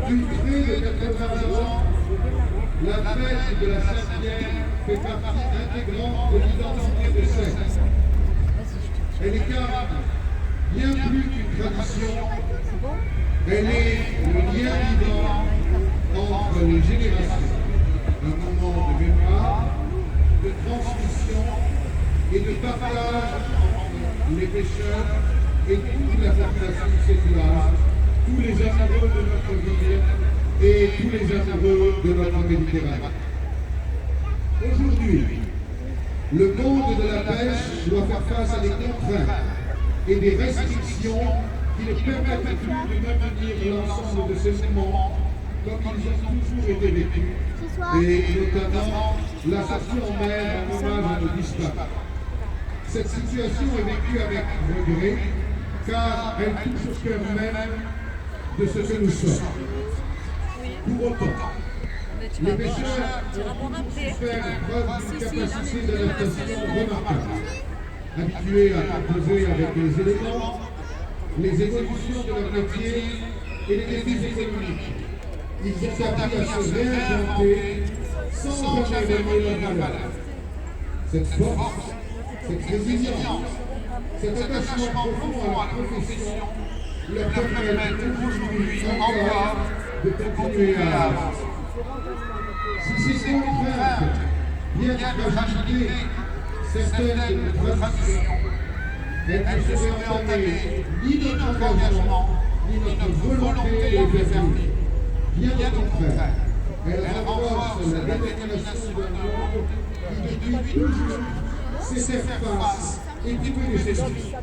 Depuis près de 80 ans, la fête de la Saint-Pierre fait partie intégrante de l'identité de Sète. Elle incarne bien plus qu'une tradition, elle est le lien vivant entre les générations, un moment de mémoire, de transmission et de partage entre les pêcheurs et toute la population de ces villages, tous les amoureux de notre ville et tous les amoureux de notre Méditerranée. Aujourd'hui, le monde de la pêche doit faire face à des contraintes et des restrictions qui ne permettent plus de maintenir l'ensemble de ces moments comme ils ont toujours été vécus, et notamment la sortie en mer en hommage à nos disparus. Cette situation est vécue avec regret, car elle touche au cœur même de ce que nous sommes. Pour autant, les pêcheurs ont toujours fait preuve d'une capacité d'adaptation remarquable. Habitués à composer avec les éléments, les évolutions de leur métier et les défis économiques, ils ont appris à se réinventer sans jamais renier leur valeur. Cette force, cette résilience, cet attachement profond à leur profession leur permettent aujourd'hui encore de continuer à avancer. Si ces contraintes viennent rajouter certaines de nos traditions, elles ne seraient entamées ni notre engagement, ni notre volonté de les faire vivre. Bien au contraire, elles renforcent la détermination d'un monde qui depuis toujours sait faire face et trouver des solutions.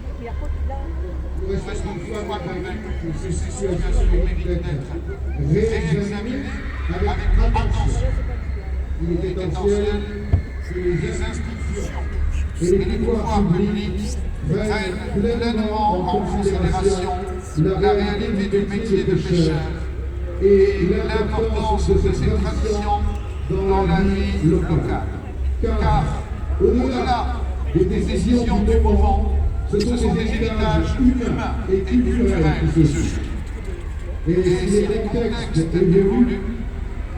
Nous restons une fois convaincus que ces situations méritent d'être réexaminées avec attention. Il est essentiel que les institutions et les pouvoirs publics prennent pleinement en considération la réalité du métier de pêcheur et l'importance de cette tradition dans la vie locale. Car, au-delà des décisions du moment, ce sont des héritages humains et culturels qui se jouent. Et si les contextes évoluent,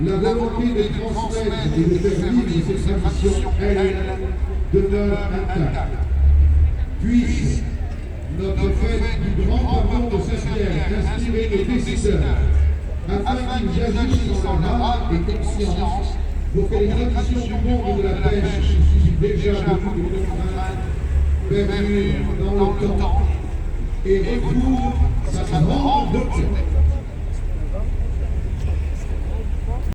la volonté de transmettre et de faire vivre ces traditions, elle, demeure intacte. Puisse notre fête du grand pardon de Saint-Pierre inspirer les décideurs, afin qu'ils agissent dans leur âme et conscience pour que les traditions du monde de la pêche suscitent déjà beaucoup de contraintes perdurent dans le temps et retrouvent sa grande beauté.